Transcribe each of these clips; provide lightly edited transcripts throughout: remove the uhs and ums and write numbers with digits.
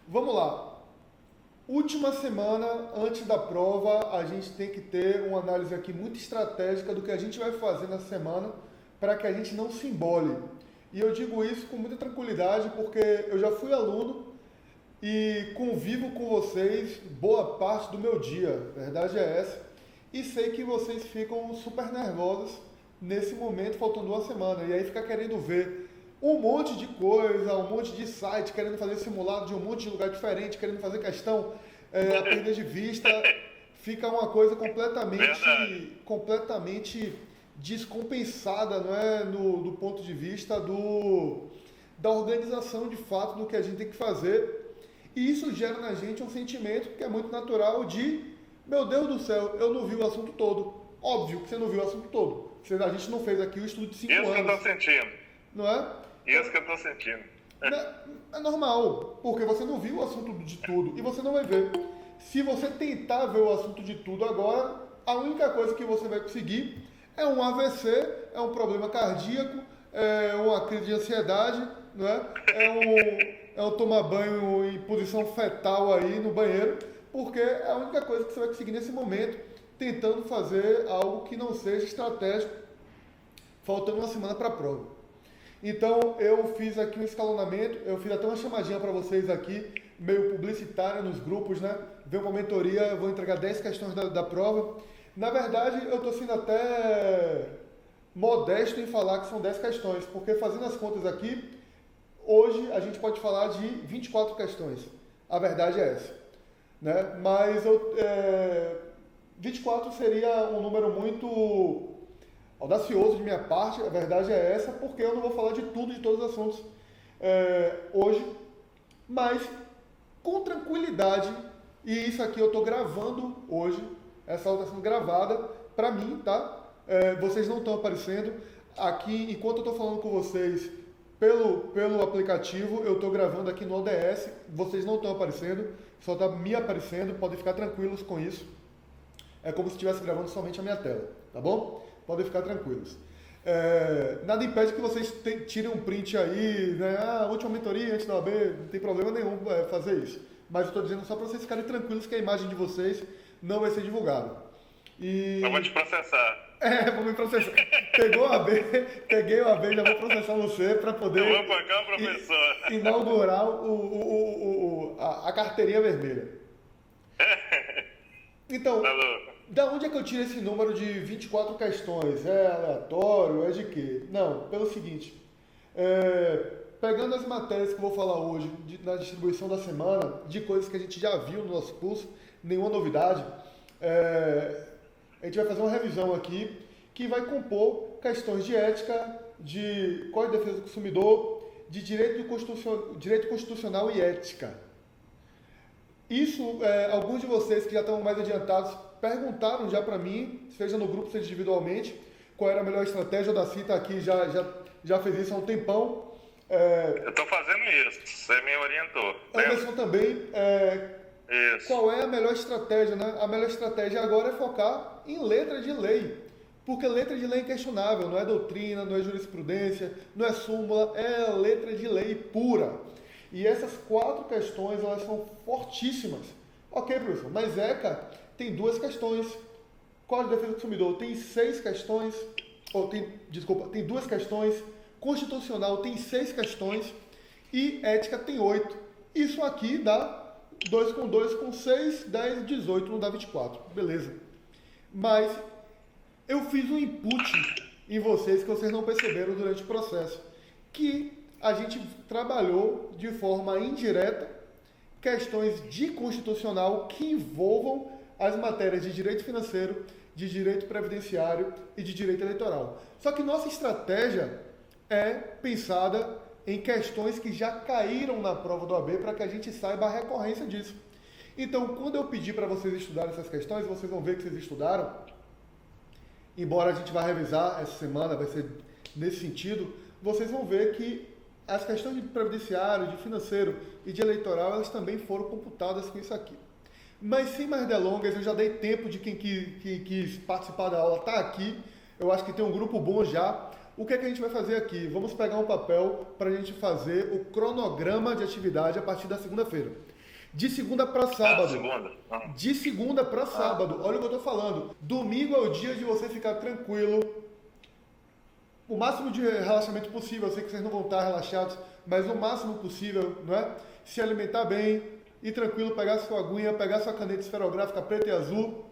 Vamos lá. Última semana antes da prova, a gente tem que ter uma análise aqui muito estratégica do que a gente vai fazer na semana para que a gente não se embole. E eu digo isso com muita tranquilidade porque eu já fui aluno e convivo com vocês boa parte do meu dia, a verdade é essa. E sei que vocês ficam super nervosos nesse momento, faltando uma semana. E aí fica querendo ver um monte de coisa, um monte de site, querendo fazer simulado de um monte de lugar diferente, querendo fazer questão a perder de vista. Fica uma coisa Verdade. completamente descompensada, não é? Do ponto de vista da organização de fato do que a gente tem que fazer. E isso gera na gente um sentimento que é muito natural de, meu Deus do céu, eu não vi o assunto todo. Óbvio que você não viu o assunto todo. A gente não fez aqui o estudo de 5 Isso que eu anos, tô sentindo. não é? Isso que eu tô sentindo. É normal, porque você não viu o assunto de tudo e você não vai ver. Se você tentar ver o assunto de tudo agora, a única coisa que você vai conseguir é um AVC, é um problema cardíaco, é uma crise de ansiedade, não é? É um tomar banho em posição fetal aí no banheiro, porque é a única coisa que você vai conseguir nesse momento, tentando fazer algo que não seja estratégico, faltando uma semana para a prova. Então eu fiz aqui um escalonamento, eu fiz até uma chamadinha para vocês aqui, meio publicitária nos grupos, né? Veio uma mentoria, eu vou entregar 10 questões da prova. Na verdade, eu estou sendo até modesto em falar que são 10 questões, porque fazendo as contas aqui, hoje a gente pode falar de 24 questões. A verdade é essa. Né? Mas 24 seria um número muito audacioso de minha parte, a verdade é essa, porque eu não vou falar de tudo, de todos os assuntos hoje, mas com tranquilidade, e isso aqui eu estou gravando hoje, essa aula está sendo gravada para mim, tá? Vocês não estão aparecendo aqui, enquanto eu estou falando com vocês pelo aplicativo, eu estou gravando aqui no ODS, vocês não estão aparecendo, só está me aparecendo, podem ficar tranquilos com isso. É como se estivesse gravando somente a minha tela, tá bom? Podem ficar tranquilos. Nada impede que vocês tirem um print aí, né? Ah, última mentoria antes da OAB, não tem problema nenhum fazer isso. Mas eu estou dizendo só para vocês ficarem tranquilos que a imagem de vocês não vai ser divulgada. Eu vou te processar. Vou me processar. Peguei o AB, já vou processar você para poder Eu vou pagar o professor. inaugurar a carteirinha vermelha. Então, Alô. da onde é que eu tiro esse número de 24 questões? É aleatório? É de quê? Não, pelo seguinte, pegando as matérias que eu vou falar hoje, na distribuição da semana, de coisas que a gente já viu no nosso curso, nenhuma novidade, a gente vai fazer uma revisão aqui que vai compor questões de ética, de Código de Defesa do Consumidor, de direito constitucional e ética. Isso, alguns de vocês que já estão mais adiantados perguntaram já para mim, seja no grupo, seja individualmente, qual era a melhor estratégia. O Daci está aqui, já fez isso há um tempão. Eu estou fazendo isso, você me orientou. Anderson também. Isso. Qual é a melhor estratégia, né? A melhor estratégia agora é focar em letra de lei. Porque letra de lei é inquestionável, não é doutrina, não é jurisprudência, não é súmula, é letra de lei pura. E essas 4 questões, elas são fortíssimas. Ok, professor, mas ECA tem 2 questões. Código de Defesa do Consumidor tem 6 questões. Tem 2 questões. Constitucional tem 6 questões. E ética tem 8. Isso aqui dá 2 com 2 com 6, 10, 18, não dá 24. Beleza. Mas eu fiz um input em vocês que vocês não perceberam durante o processo. Que a gente trabalhou de forma indireta questões de constitucional que envolvam as matérias de direito financeiro, de direito previdenciário e de direito eleitoral. Só que nossa estratégia é pensada em questões que já caíram na prova do AB para que a gente saiba a recorrência disso. Então, quando eu pedir para vocês estudarem essas questões, vocês vão ver que vocês estudaram, embora a gente vá revisar essa semana, vai ser nesse sentido, vocês vão ver que as questões de previdenciário, de financeiro e de eleitoral, elas também foram computadas com isso aqui. Mas sem mais delongas, eu já dei tempo de quem quis participar da aula, está aqui. Eu acho que tem um grupo bom já. O que é que a gente vai fazer aqui? Vamos pegar um papel para a gente fazer o cronograma de atividade a partir da segunda-feira. De segunda para sábado. Segunda? De segunda para sábado. Olha o que eu estou falando. Domingo é o dia de você ficar tranquilo. O máximo de relaxamento possível. Eu sei que vocês não vão estar relaxados, mas o máximo possível, não é? Se alimentar bem, ir tranquilo, pegar sua aguinha, pegar sua caneta esferográfica preta e azul,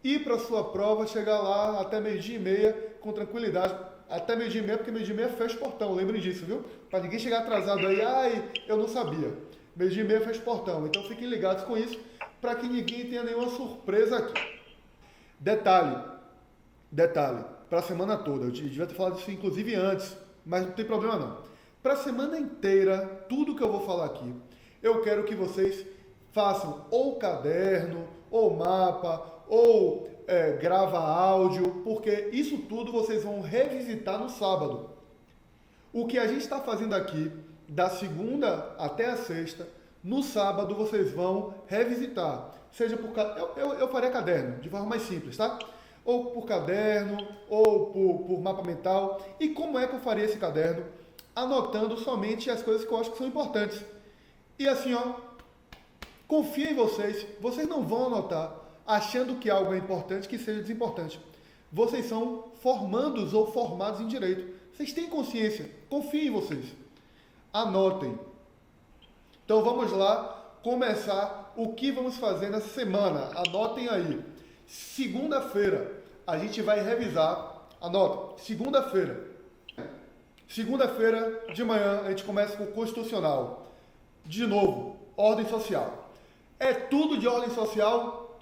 ir para a sua prova, chegar lá até 12h30 com tranquilidade. Até 12h30, porque 12h30 fecha o portão, lembrem disso, viu? Para ninguém chegar atrasado aí, ai, eu não sabia. 12h30 fecha o portão, então fiquem ligados com isso, para que ninguém tenha nenhuma surpresa aqui. Detalhe, para a semana toda, eu devia ter falado isso inclusive antes, mas não tem problema não. Para a semana inteira, tudo que eu vou falar aqui, eu quero que vocês façam ou caderno, ou mapa, ou grava áudio, porque isso tudo vocês vão revisitar no sábado. O que a gente está fazendo aqui, da segunda até a sexta, no sábado vocês vão revisitar. Seja por eu faria caderno, de forma mais simples, tá? Ou por caderno, ou por mapa mental. E como é que eu faria esse caderno? Anotando somente as coisas que eu acho que são importantes. E assim, ó, confia em vocês. Vocês não vão anotar achando que algo é importante que seja desimportante. Vocês são formandos ou formados em direito. Vocês têm consciência. Confiem em vocês. Anotem. Então vamos lá começar o que vamos fazer nessa semana. Anotem aí. Segunda-feira a gente vai revisar. Anota. Segunda-feira de manhã a gente começa com o Constitucional. De novo, ordem social. É tudo de ordem social?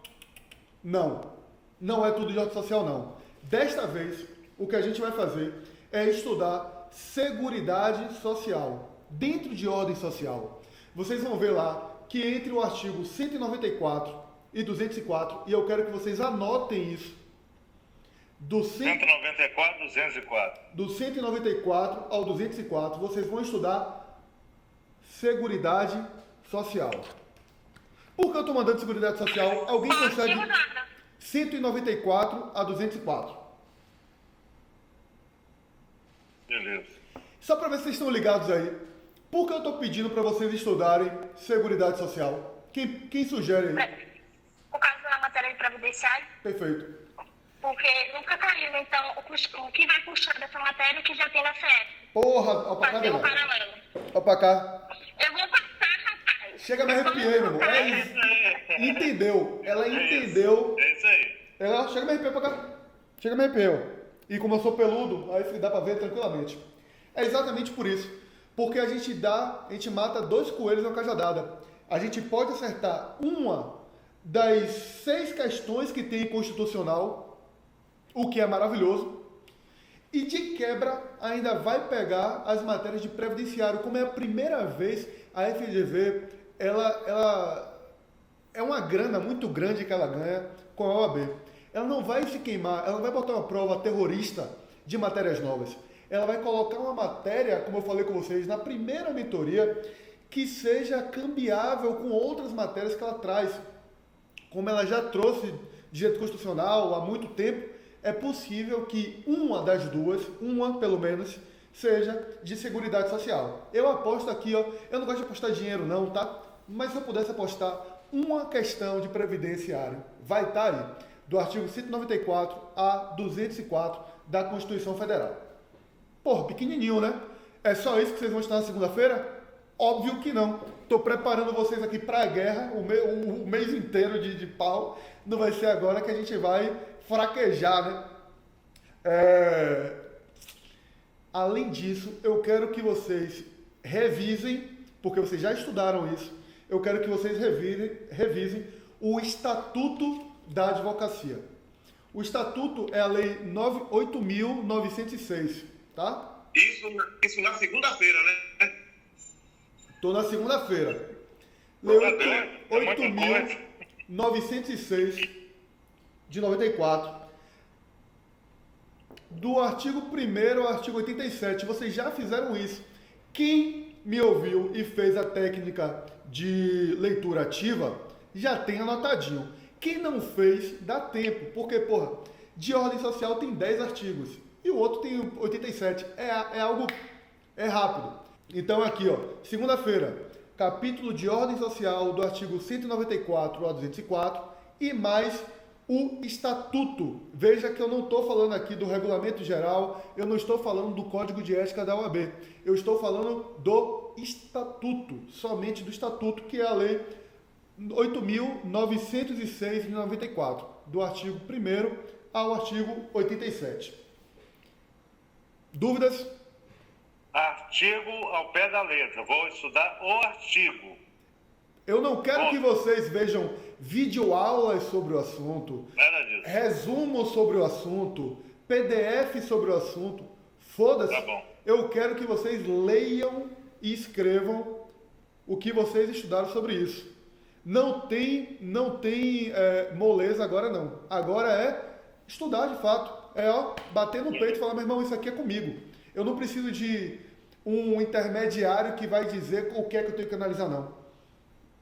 Não. Não é tudo de ordem social, não. Desta vez, o que a gente vai fazer é estudar Seguridade Social. Dentro de ordem social. Vocês vão ver lá que entre o artigo 194 e 204, e eu quero que vocês anotem isso, do 194, 204. Do 194 ao 204, vocês vão estudar Seguridade Social. Por que eu estou mandando Seguridade Social? Alguém consegue 194 a 204? Beleza. Só para ver se vocês estão ligados aí. Por que eu estou pedindo para vocês estudarem Seguridade Social? Quem sugere aí? Por causa da matéria de previdenciário. Perfeito. Porque nunca caiu, então o que vai puxar dessa matéria que já tem na CF. Porra, ó pra cá, Fazer um Daniel. paralelo. Ó pra cá. Eu vou passar, rapaz. Chega, me arrepiei, meu irmão. É isso. Entendeu? Ela entendeu. É isso aí. Ela chega, me arrepiei pra cá. Chega, me arrepiei. Ó. E como eu sou peludo, aí dá pra ver tranquilamente. É exatamente por isso. Porque a gente mata 2 coelhos numa cajadada. A gente pode acertar uma das 6 questões que tem em constitucional, o que é maravilhoso, e de quebra ainda vai pegar as matérias de previdenciário. Como é a primeira vez, a FGV, ela é uma grana muito grande que ela ganha com a OAB. Ela não vai se queimar, ela não vai botar uma prova terrorista de matérias novas. Ela vai colocar uma matéria, como eu falei com vocês, na primeira mentoria, que seja cambiável com outras matérias que ela traz. Como ela já trouxe direito constitucional há muito tempo, é possível que uma das duas, uma pelo menos, seja de Seguridade Social. Eu aposto aqui, ó, eu não gosto de apostar dinheiro não, tá? Mas se eu pudesse apostar uma questão de previdenciário, vai estar aí, do artigo 194 a 204 da Constituição Federal. Porra, pequenininho, né? É só isso que vocês vão estudar na segunda-feira? Óbvio que não. Estou preparando vocês aqui para a guerra, o mês inteiro de pau. Não vai ser agora que a gente vai fraquejar, né? Além disso, eu quero que vocês revisem, porque vocês já estudaram isso, eu quero que vocês revisem o Estatuto da Advocacia. O Estatuto é a Lei 8.906, tá? Isso na segunda-feira, né? Estou na segunda-feira. Lei 8.906 de 94. Do artigo 1º ao artigo 87. Vocês já fizeram isso. Quem me ouviu e fez a técnica de leitura ativa, já tem anotadinho. Quem não fez, dá tempo. Porque, porra, de ordem social tem 10 artigos. e o outro tem 87. É algo... É rápido. Então aqui, ó, segunda-feira, capítulo de ordem social do artigo 194 ao 204 e mais o estatuto. Veja que eu não estou falando aqui do regulamento geral, eu não estou falando do código de ética da OAB, eu estou falando do estatuto, somente do estatuto, que é a lei 8.906 de 94, do artigo 1º ao artigo 87. Dúvidas? Artigo ao pé da letra. Vou estudar o artigo. Eu não quero que vocês vejam videoaulas sobre o assunto, Nada disso. resumo sobre o assunto, PDF sobre o assunto. Foda-se. Tá bom. Eu quero que vocês leiam e escrevam o que vocês estudaram sobre isso. Não tem moleza agora não. Agora é estudar de fato. É bater no peito e falar, meu irmão, isso aqui é comigo. Eu não preciso de um intermediário que vai dizer o que é que eu tenho que analisar, não.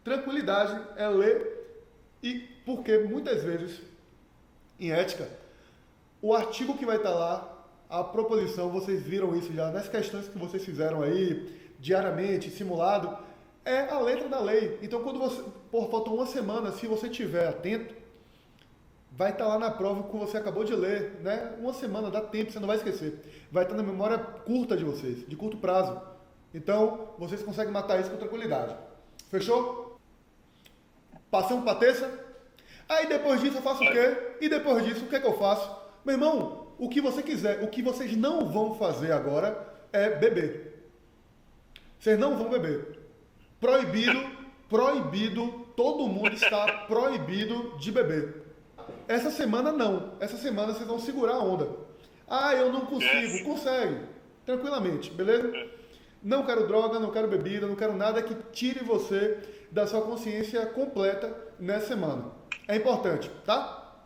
Tranquilidade é ler, e porque muitas vezes, em ética, o artigo que vai estar lá, a proposição, vocês viram isso já nas questões que vocês fizeram aí, diariamente, simulado, é a letra da lei. Então, quando você, falta uma semana, se você estiver atento, vai estar lá na prova que você acabou de ler, né? Uma semana, dá tempo, você não vai esquecer. Vai estar na memória curta de vocês, de curto prazo. Então, vocês conseguem matar isso com tranquilidade. Fechou? Passamos para terça? Aí depois disso eu faço o quê? E depois disso, o que é que eu faço? Meu irmão, o que você quiser. O que vocês não vão fazer agora é beber. Vocês não vão beber. Proibido, todo mundo está proibido de beber. Essa semana não. Essa semana vocês vão segurar a onda. Ah, eu não consigo. Consegue. Tranquilamente, beleza? Não quero droga, não quero bebida, não quero nada que tire você da sua consciência completa nessa semana. É importante, tá?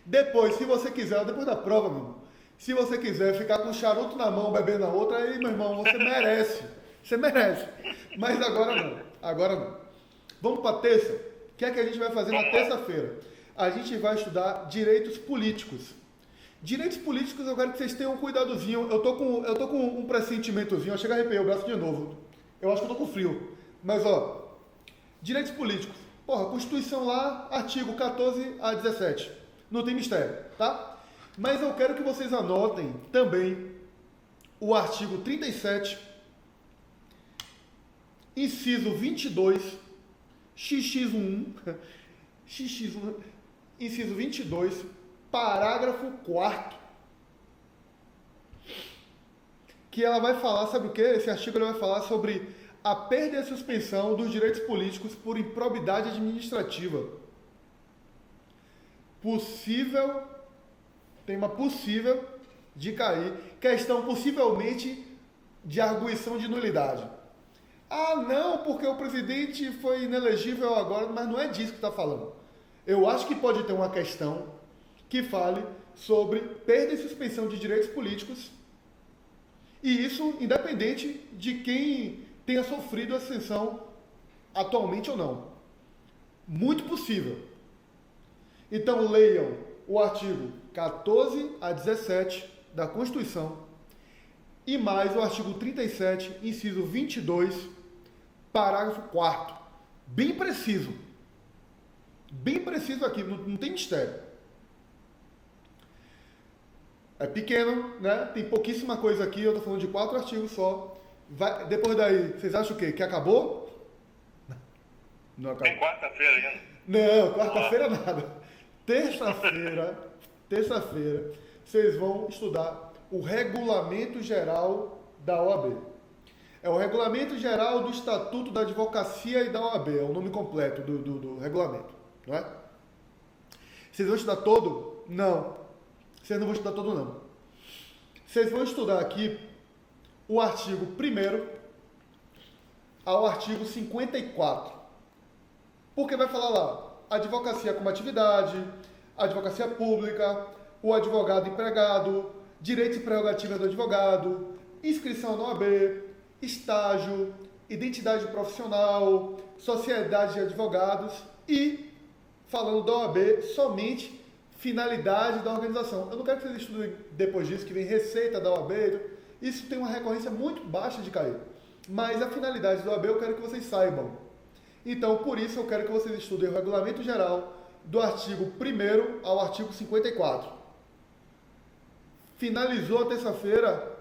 Depois, se você quiser, depois da prova, meu irmão, se você quiser ficar com um charuto na mão, bebendo na outra, aí, meu irmão, você merece. Você merece. Mas agora não. Agora não. Vamos para terça? O que é que a gente vai fazer na terça-feira? A gente vai estudar direitos políticos. Direitos políticos, eu quero que vocês tenham um cuidadozinho. Eu tô com um pressentimentozinho. Eu chego a arrepiar o braço de novo. Eu acho que eu tô com frio. Mas, ó, direitos políticos. Porra, Constituição lá, artigo 14 a 17. Não tem mistério, tá? Mas eu quero que vocês anotem também o artigo 37, inciso 22, XX1, inciso 22, parágrafo 4º, que ela vai falar, sabe o que? Esse artigo ele vai falar sobre a perda e a suspensão dos direitos políticos por improbidade administrativa. Tema possível de cair, questão possivelmente de arguição de nulidade. Ah, não, porque o presidente foi inelegível agora, mas não é disso que está falando. Eu acho que pode ter uma questão que fale sobre perda e suspensão de direitos políticos, e isso independente de quem tenha sofrido a sanção atualmente ou não. Muito possível. Então leiam o artigo 14 a 17 da Constituição e mais o artigo 37, inciso 22, parágrafo 4º. Bem preciso. Bem preciso aqui, não tem mistério. É pequeno, né? Tem pouquíssima coisa aqui, eu estou falando de 4 artigos só. Depois daí, vocês acham o quê? Que acabou? Não acabou. Tem quarta-feira ainda. Não, quarta-feira nada. Terça-feira, vocês vão estudar o Regulamento Geral da OAB. É o Regulamento Geral do Estatuto da Advocacia e da OAB, é o nome completo do regulamento, não é? Vocês vão estudar todo? Não. Vocês não vão estudar todo, não. Vocês vão estudar aqui o artigo 1º ao artigo 54. Porque vai falar lá, advocacia como atividade, advocacia pública, o advogado empregado, direitos e prerrogativas do advogado, inscrição na OAB, estágio, identidade profissional, sociedade de advogados e, falando da OAB, somente finalidade da organização. Eu não quero que vocês estudem depois disso, que vem receita da OAB. Isso tem uma recorrência muito baixa de cair. Mas a finalidade da OAB eu quero que vocês saibam. Então, por isso, eu quero que vocês estudem o regulamento geral do artigo 1º ao artigo 54. Finalizou a terça-feira,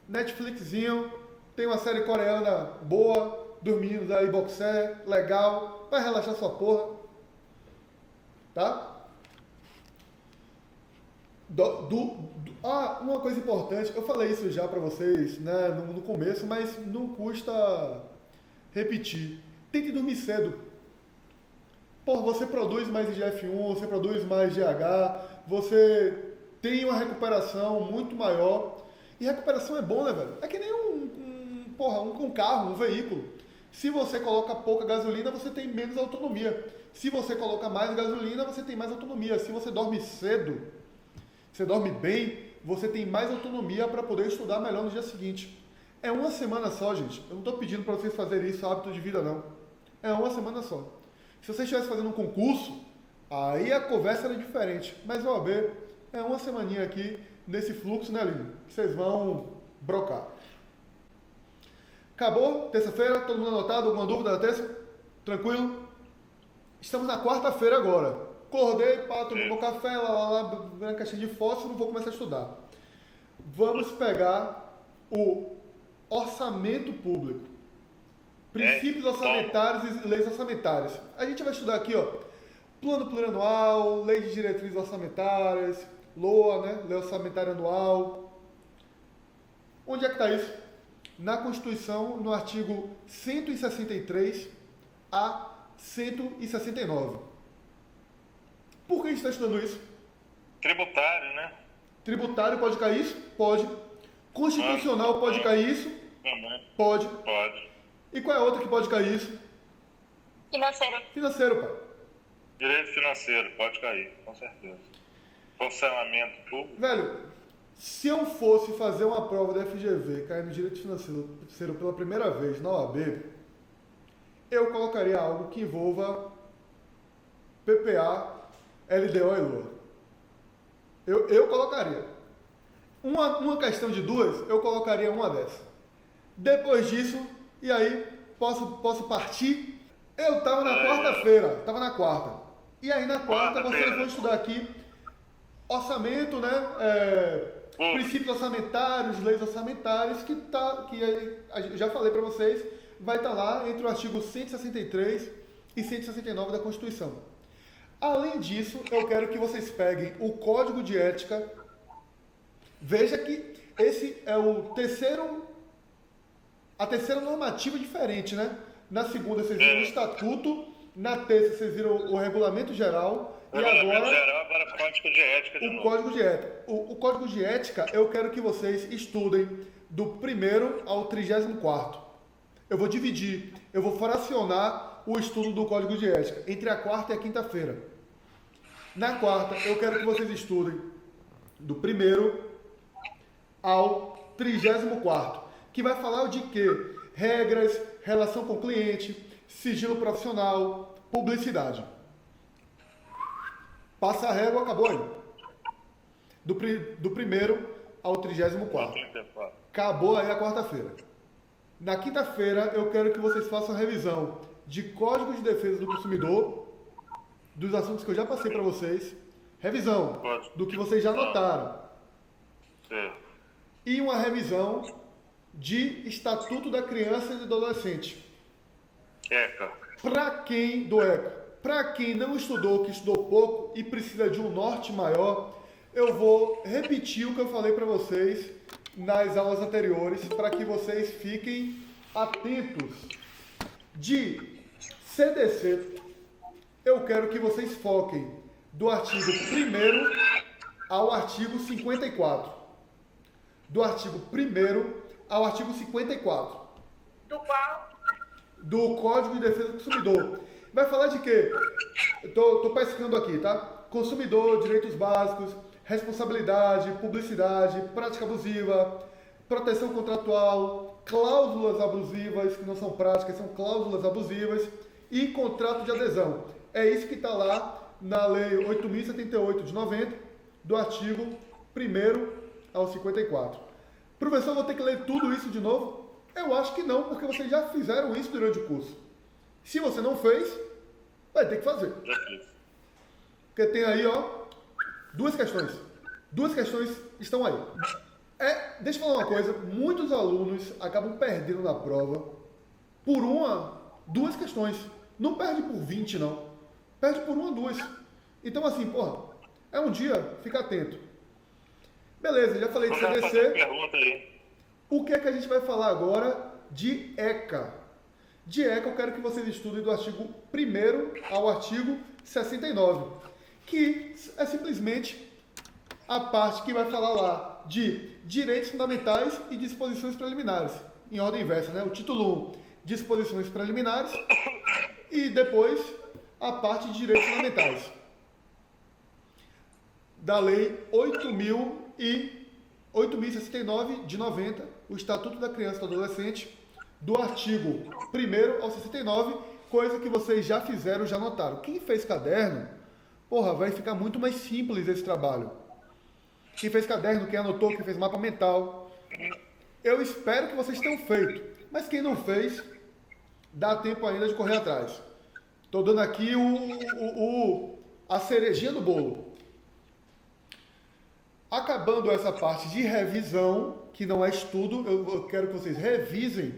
Netflixzinho, tem uma série coreana boa, dormindo aí, boxer, legal, vai relaxar sua porra. Tá? Uma coisa importante, eu falei isso já pra vocês, né, no começo, mas não custa repetir. Tente dormir cedo. Pô, você produz mais IGF-1, você produz mais GH, você tem uma recuperação muito maior. E recuperação é bom, né, velho? É que nem um carro, um veículo. Se você coloca pouca gasolina, você tem menos autonomia. Se você coloca mais gasolina, você tem mais autonomia. Se você dorme cedo, você dorme bem, você tem mais autonomia para poder estudar melhor no dia seguinte. É uma semana só, gente. Eu não estou pedindo para vocês fazerem isso, hábito de vida, não. É uma semana só. Se você estivesse fazendo um concurso, aí a conversa era diferente. Mas o OAB é uma semaninha aqui nesse fluxo, né, Lino? Que vocês vão brocar. Acabou? Terça-feira? Todo mundo anotado? Alguma dúvida da terça? Tranquilo? Estamos na quarta-feira agora. Acordei, tomei meu café, na caixinha de fósforo, vou começar a estudar. Vamos pegar o orçamento público. Princípios orçamentários e leis orçamentárias. A gente vai estudar aqui, ó, plano plurianual, lei de diretrizes orçamentárias, LOA, né, lei orçamentária anual. Onde é que está isso? Na Constituição, no artigo 163 a 169. Por que a gente está estudando isso? Tributário, né? Tributário pode cair isso? Pode. Constitucional pode cair isso? Pode. Pode. E qual é a outra que pode cair isso? Financeiro. Financeiro, pai. Direito financeiro, pode cair, com certeza. Funcionamento público. Velho, se eu fosse fazer uma prova da FGV, cair no direito financeiro pela primeira vez na OAB, eu colocaria algo que envolva PPA, LDO e LOA. Eu colocaria. Uma questão de duas, eu colocaria uma dessa. Depois disso, e aí, posso partir? Eu estava na quarta-feira, estava na quarta. E aí na quarta vocês vão estudar aqui orçamento, né? Princípios orçamentários, leis orçamentárias, que eu já falei para vocês, vai estar lá entre o artigo 163 e 169 da Constituição. Além disso, eu quero que vocês peguem o Código de Ética. Veja que esse é a terceira normativa diferente, né? Na segunda vocês viram o Estatuto, na terça vocês viram o Regulamento Geral, e agora o Código de Ética de novo. Código de Ética. O Código de Ética, eu quero que vocês estudem do 1º ao 34º. Eu vou dividir, eu vou fracionar o estudo do Código de Ética entre a quarta e a quinta-feira. Na quarta, eu quero que vocês estudem do 1º ao 34º, que vai falar de quê? Regras, relação com o cliente, sigilo profissional, publicidade. Passa a régua, acabou aí. Do 1º ao 34º. Acabou aí a quarta-feira. Na quinta-feira, eu quero que vocês façam a revisão de Código de Defesa do Consumidor, dos assuntos que eu já passei para vocês. Revisão do que vocês já anotaram. E uma revisão de Estatuto da Criança e do Adolescente. ECA. Para quem não estudou, que estudou pouco e precisa de um norte maior, eu vou repetir o que eu falei para vocês nas aulas anteriores, para que vocês fiquem atentos. De CDC, eu quero que vocês foquem do artigo 1º ao artigo 54. Do artigo 1º ao artigo 54. Do qual? Do Código de Defesa do Consumidor. Vai falar de quê? Eu tô pescando aqui, tá? Consumidor, direitos básicos, responsabilidade, publicidade, prática abusiva, proteção contratual, cláusulas abusivas, que não são práticas, são cláusulas abusivas, e contrato de adesão. É isso que está lá na Lei 8.078 de 90, do artigo 1º ao 54. Professor, vou ter que ler tudo isso de novo? Eu acho que não, porque vocês já fizeram isso durante o curso. Se você não fez, vai ter que fazer. Já fiz. Porque tem aí, ó, duas questões. Duas questões estão aí. Deixa eu falar uma coisa, muitos alunos acabam perdendo na prova por duas questões. Não perde por 20, não. Perde por duas. Então, assim, porra, é um dia, fica atento. Beleza, já falei de CDC. Pergunta aí. O que é que a gente vai falar agora de ECA? De ECA, eu quero que vocês estudem do artigo 1º ao artigo 69, que é simplesmente a parte que vai falar lá de direitos fundamentais e disposições preliminares, em ordem inversa, né? O título 1, disposições preliminares, e depois a parte de direitos fundamentais. Da Lei 8.069 de 90, o Estatuto da Criança e do Adolescente, do artigo 1º ao 69, coisa que vocês já fizeram, já notaram. Quem fez caderno, porra, vai ficar muito mais simples esse trabalho. Quem fez caderno, quem anotou, quem fez mapa mental. Eu espero que vocês tenham feito. Mas quem não fez, dá tempo ainda de correr atrás. Estou dando aqui a cerejinha do bolo. Acabando essa parte de revisão, que não é estudo, eu quero que vocês revisem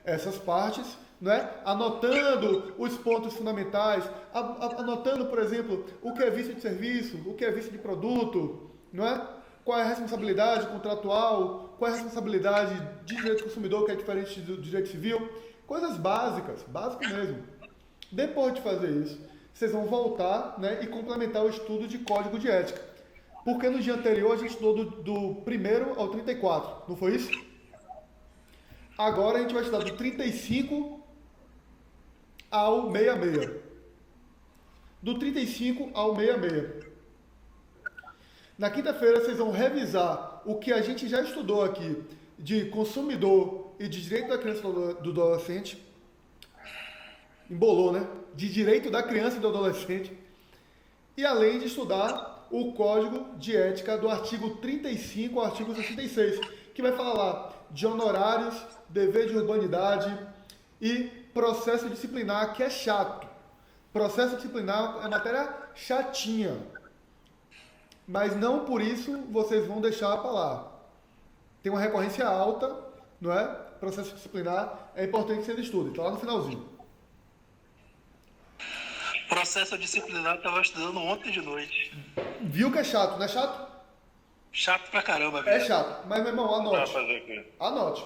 essas partes, né? Anotando os pontos fundamentais, anotando, por exemplo, o que é vício de serviço, o que é vício de produto, não é? Qual é a responsabilidade contratual, qual é a responsabilidade de direito do consumidor, que é diferente do direito civil. Coisas básicas, básico mesmo. Depois de fazer isso, vocês vão voltar, né, e complementar o estudo de código de ética. Porque no dia anterior a gente estudou do 1º ao 34, não foi isso? Agora a gente vai estudar do 35 ao 66. Do 35 ao 66. Na quinta-feira vocês vão revisar o que a gente já estudou aqui de consumidor e de direito da criança e do adolescente. Embolou, né? De direito da criança e do adolescente. E além de estudar o Código de Ética do artigo 35 ao artigo 66, que vai falar lá de honorários, dever de urbanidade e processo disciplinar, que é chato. Processo disciplinar é matéria chatinha. Mas não por isso vocês vão deixar para lá. Tem uma recorrência alta, não é? Processo disciplinar, é importante que vocês estudem. Está lá no finalzinho. Processo disciplinar eu estava estudando ontem de noite. Viu que é chato, não é chato? Chato pra caramba, velho. É chato. Mas, meu irmão, anote. Fazer aqui. Anote.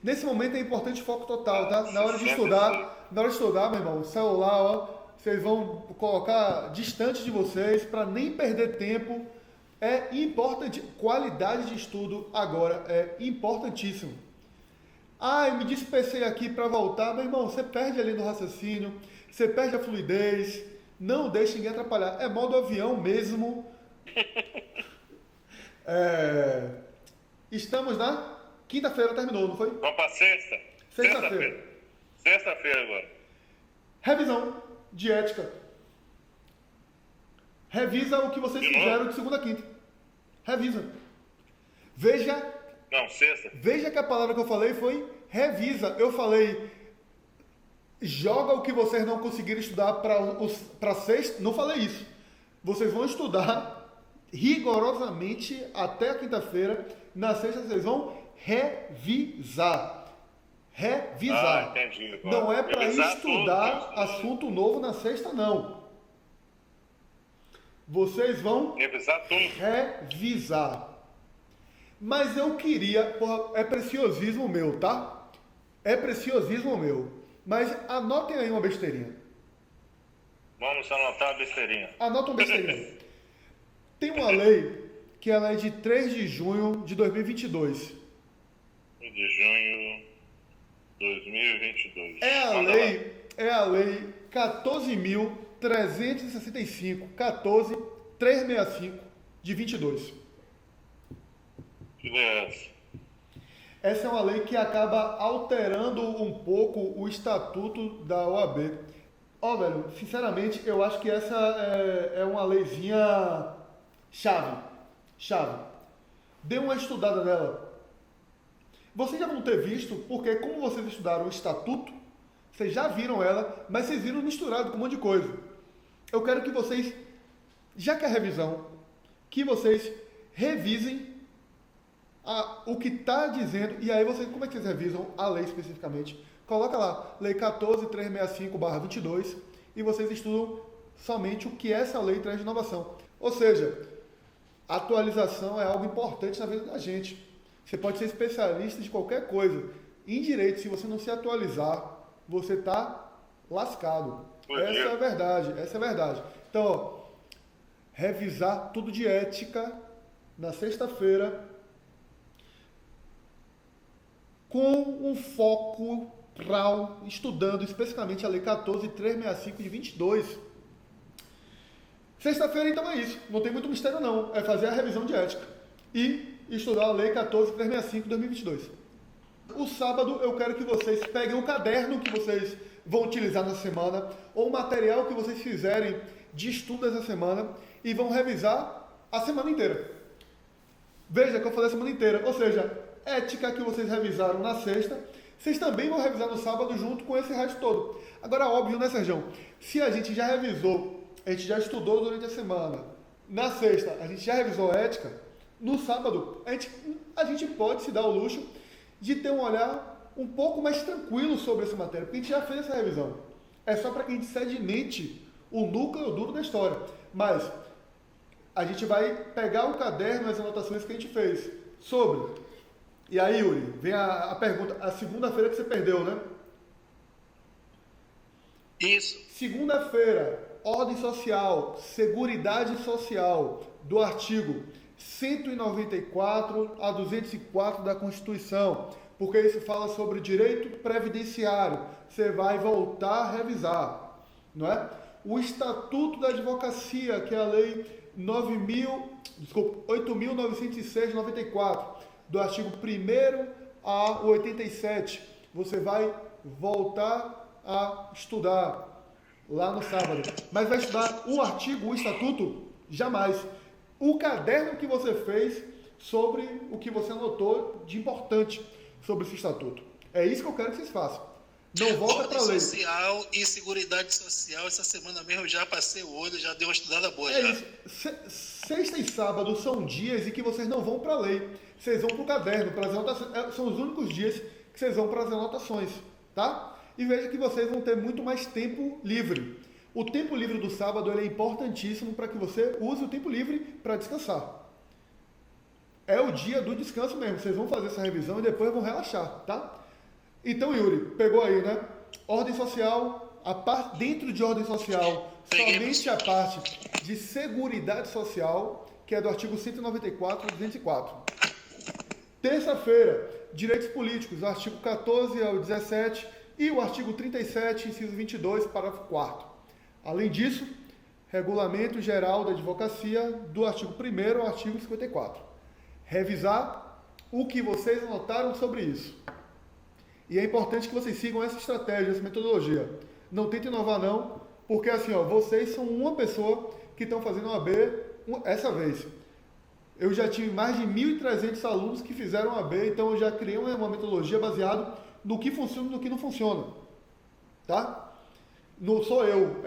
Nesse momento é importante foco total, tá? Na hora de estudar, meu irmão, o celular, ó, vocês vão colocar distante de vocês para nem perder tempo. É importante. Qualidade de estudo agora é importantíssimo. Ah, eu me dispersei aqui para voltar. Meu irmão, você perde ali no raciocínio, você perde a fluidez. Não deixe ninguém atrapalhar. É modo avião mesmo. Estamos na quinta-feira, terminou, não foi? Vamos para sexta? Sexta-feira. Sexta-feira agora. Revisão de ética. Revisa o que vocês De novo? fizeram de segunda a quinta. Revisa. Veja Não, sexta. Veja que a palavra que eu falei foi revisa. Eu falei, joga o que vocês não conseguiram estudar para sexta. Não falei isso. Vocês vão estudar rigorosamente até a quinta-feira. Na sexta vocês vão revisar. Revisar. Entendi. Não é para Revisar estudar tudo. assunto novo na sexta, não. Vocês vão Revisar tudo. revisar. Mas eu queria, porra, é preciosismo meu, tá? É preciosismo meu. Mas anotem aí uma besteirinha. Vamos anotar a besteirinha. Anota uma besteirinha aí. Tem uma lei que ela é de 3 de junho de 2022. De junho de 2022. É a Manda lei 14.365, 14.365 de 22. Que lei é essa? Essa é uma lei que acaba alterando um pouco o estatuto da OAB. Ó, velho, sinceramente, eu acho que essa é uma leizinha chave. Chave. Dê uma estudada nela. Vocês já vão ter visto, porque como vocês estudaram o estatuto, vocês já viram ela, mas vocês viram misturado com um monte de coisa. Eu quero que vocês, já que é revisão, que vocês revisem o que está dizendo, e aí vocês, como é que vocês revisam a lei especificamente? Coloca lá, Lei 14.365/22, e vocês estudam somente o que essa lei traz de inovação. Ou seja, atualização é algo importante na vida da gente. Você pode ser especialista de qualquer coisa. Em direito, se você não se atualizar, você está lascado. Essa é a verdade, essa é a verdade. Então, ó, revisar tudo de ética na sexta-feira com um foco RAW, estudando especificamente a Lei 14.365 de 22. Sexta-feira, então, é isso. Não tem muito mistério, não. É fazer a revisão de ética e estudar a Lei 14.365 de 2022. O sábado, eu quero que vocês peguem o caderno que vocês vão utilizar na semana ou o material que vocês fizerem de estudo essa semana e vão revisar a semana inteira. Veja que eu falei a semana inteira, ou seja, ética que vocês revisaram na sexta, vocês também vão revisar no sábado junto com esse resto todo. Agora, óbvio, né, Sérgio? Se a gente já revisou, a gente já estudou durante a semana, na sexta a gente já revisou a ética, no sábado a gente pode se dar o luxo de ter um olhar um pouco mais tranquilo sobre essa matéria, porque a gente já fez essa revisão. É só para que a gente sedimente o núcleo duro da história. Mas a gente vai pegar o caderno e as anotações que a gente fez sobre. E aí, Yuri, vem a pergunta. A segunda-feira que você perdeu, né? Isso. Segunda-feira, ordem social, seguridade social, do artigo 194 a 204 da Constituição, porque isso fala sobre direito previdenciário. Você vai voltar a revisar, não é? O Estatuto da Advocacia, que é a Lei 8.906 de 94, do artigo 1º a 87, você vai voltar a estudar lá no sábado. Mas vai estudar o artigo, o estatuto? Jamais. O caderno que você fez sobre o que você anotou de importante sobre esse estatuto. É isso que eu quero que vocês façam. Não volta para a lei. Social e seguridade social, essa semana mesmo eu já passei o olho, já dei uma estudada boa. É já. isso. Sexta e sábado são dias em que vocês não vão para a lei. Vocês vão para o caderno, para as anotações. São os únicos dias que vocês vão para as anotações, tá? E veja que vocês vão ter muito mais tempo livre. O tempo livre do sábado ele é importantíssimo para que você use o tempo livre para descansar. É o dia do descanso mesmo. Vocês vão fazer essa revisão e depois vão relaxar, tá? Então, Yuri, pegou aí, né? Ordem social, dentro de ordem social, somente a parte de seguridade social, que é do artigo 194 e 204. Terça-feira, direitos políticos, artigo 14 ao 17 e o artigo 37, inciso 22, parágrafo 4º. Além disso, regulamento geral da advocacia, do artigo 1º ao artigo 54. Revisar o que vocês anotaram sobre isso. E é importante que vocês sigam essa estratégia, essa metodologia. Não tentem inovar não, porque assim, ó, vocês são uma pessoa que estão fazendo uma AB essa vez. Eu já tive mais de 1.300 alunos que fizeram a AB, então eu já criei uma metodologia baseada no que funciona e no que não funciona. Tá? Não sou eu.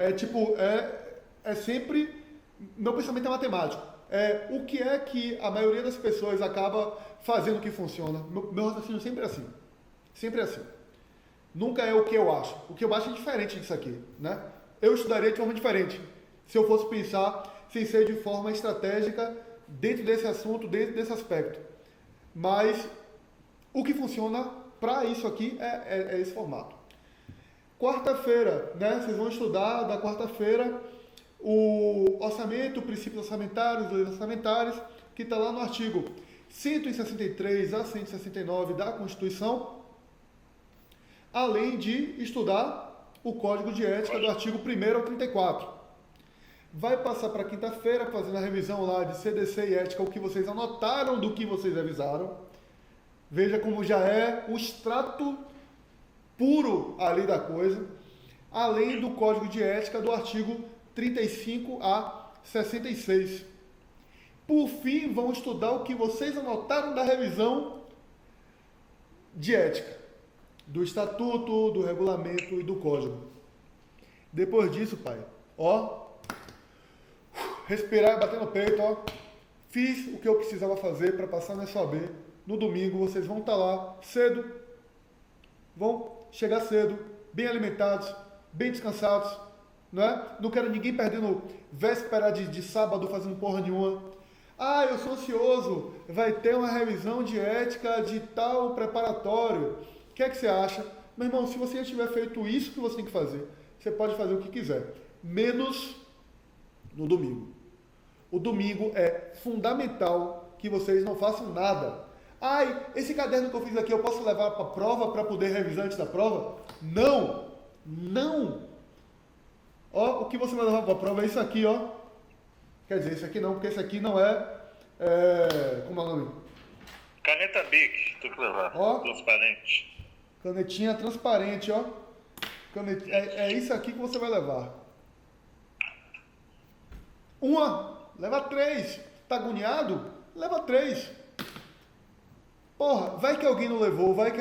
É sempre... Meu pensamento é matemático. O que é que a maioria das pessoas acaba fazendo que funciona? Meu raciocínio sempre é assim. Sempre é assim. Nunca é o que eu acho. O que eu acho é diferente disso aqui, né? Eu estudaria de forma diferente. Se eu fosse pensar sem ser de forma estratégica dentro desse assunto, dentro desse aspecto. Mas o que funciona para isso aqui é esse formato. Quarta-feira, né? Vocês vão estudar da quarta-feira o orçamento, princípios orçamentários, leis orçamentárias, que está lá no artigo 163 a 169 da Constituição, além de estudar o Código de Ética do artigo 1º ao 34. Vai passar para quinta-feira, fazendo a revisão lá de CDC e ética, o que vocês anotaram do que vocês revisaram. Veja como já é o extrato puro ali da coisa. além do Código de Ética do artigo 35 a 66. Por fim, vão estudar o que vocês anotaram da revisão de ética, do estatuto, do regulamento e do código. Depois disso, pai, respirar e bater no peito, fiz o que eu precisava fazer para passar na SOAB. No domingo, vocês vão estar lá cedo, vão chegar cedo, bem alimentados, bem descansados, não é? Não quero ninguém perdendo véspera de sábado fazendo porra nenhuma. Eu sou ansioso, vai ter uma revisão de ética de tal preparatório. O que é que você acha? Meu irmão, se você já tiver feito isso que você tem que fazer, você pode fazer o que quiser, menos no domingo. O domingo é fundamental que vocês não façam nada. Esse caderno que eu fiz aqui eu posso levar para a prova para poder revisar antes da prova? Não! Não! O que você vai levar para a prova é isso aqui, Quer dizer, esse aqui não, porque esse aqui não como é o nome? Caneta Bic, tem que levar. Transparente. Canetinha transparente, É isso aqui que você vai levar. Leva 3. Tá agoniado? Leva 3. Porra, vai que alguém não levou, vai que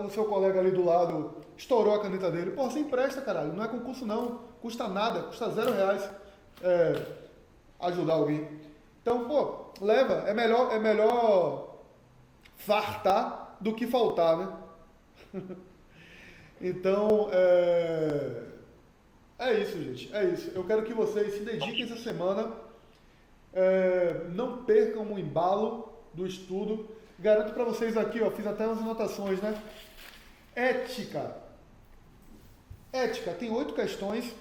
o seu colega ali do lado estourou a caneta dele. Porra, você empresta, caralho. Não é concurso não. Custa nada, custa R$0 ajudar alguém. Então, leva. É melhor fartar do que faltar, né? Então, é isso, gente. É isso. Eu quero que vocês se dediquem essa semana. Não percam o embalo do estudo. Garanto para vocês aqui, fiz até umas anotações, né? Ética. Ética tem 8 questões.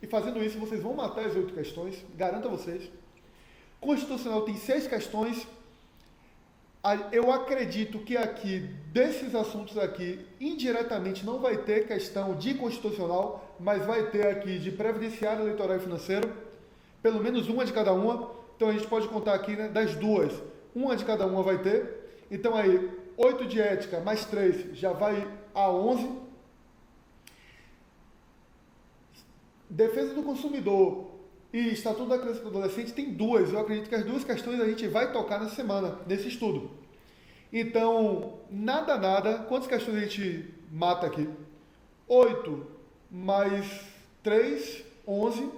E fazendo isso, vocês vão matar as 8 questões. Garanto a vocês. Constitucional tem 6 questões. Eu acredito que aqui, desses assuntos aqui, indiretamente não vai ter questão de constitucional, mas vai ter aqui de previdenciário, eleitoral e financeiro, pelo menos uma de cada uma. Então a gente pode contar aqui, né, das duas, uma de cada uma vai ter. Então aí, 8 de ética mais 3 já vai a 11. Defesa do consumidor e Estatuto da Criança e do Adolescente tem 2. Eu acredito que as 2 questões a gente vai tocar nessa semana, nesse estudo. Então, nada. Quantas questões a gente mata aqui? 8 mais 3, 11.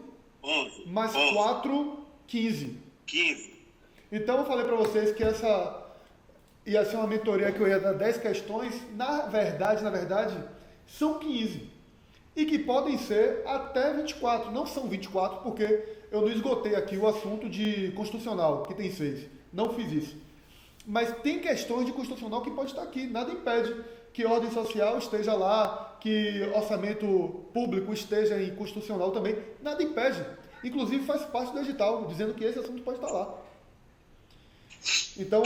11. Mais 11. 4, 15. 15. Então, eu falei para vocês que essa ia ser uma mentoria que eu ia dar 10 questões. Na verdade, são 15. E que podem ser até 24. Não são 24, porque eu não esgotei aqui o assunto de constitucional, que tem 6. Não fiz isso. Mas tem questões de constitucional que pode estar aqui. Nada impede que ordem social esteja lá, que orçamento público esteja em constitucional também. Nada impede. Inclusive faz parte do edital, dizendo que esse assunto pode estar lá. Então,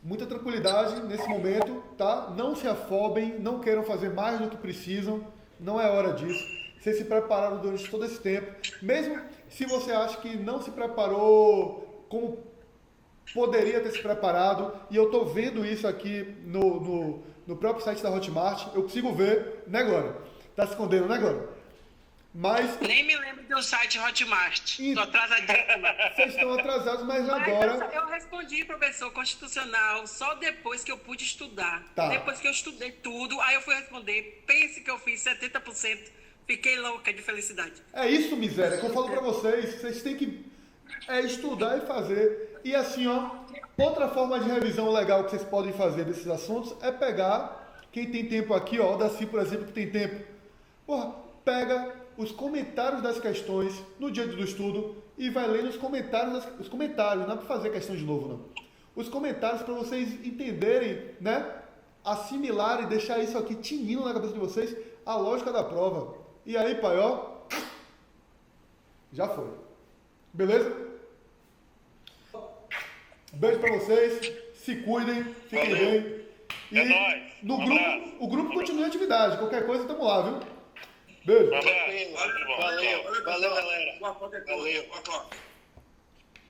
muita tranquilidade nesse momento, tá? Não se afobem, não queiram fazer mais do que precisam, não é hora disso. Vocês se prepararam durante todo esse tempo, mesmo se você acha que não se preparou como poderia ter se preparado, e eu estou vendo isso aqui no próprio site da Hotmart, eu consigo ver, né, Glória? Tá se escondendo, né, Glória? Mas... Nem me lembro do site Hotmart. Estou atrasadíssima. Vocês estão atrasados, mas agora... Eu respondi, professor, constitucional só depois que eu pude estudar. Tá. Depois que eu estudei tudo, aí eu fui responder. Pense que eu fiz 70%. Fiquei louca de felicidade. É isso, miséria, que eu falo pra vocês. Vocês têm que estudar e fazer. E assim, outra forma de revisão legal que vocês podem fazer desses assuntos é pegar, quem tem tempo aqui, o Daci, por exemplo, que tem tempo. Pega os comentários das questões no dia do estudo e vai lendo os comentários, não é para fazer questão de novo, não. Os comentários para vocês entenderem, né, assimilarem, deixar isso aqui tinindo na cabeça de vocês, a lógica da prova. E aí, pai, já foi. Beleza? Beijo para vocês, se cuidem, fiquem bem. E nóis. O grupo continua em atividade, qualquer coisa, estamos lá, viu? Beijo. Um abraço. Valeu, galera. Valeu.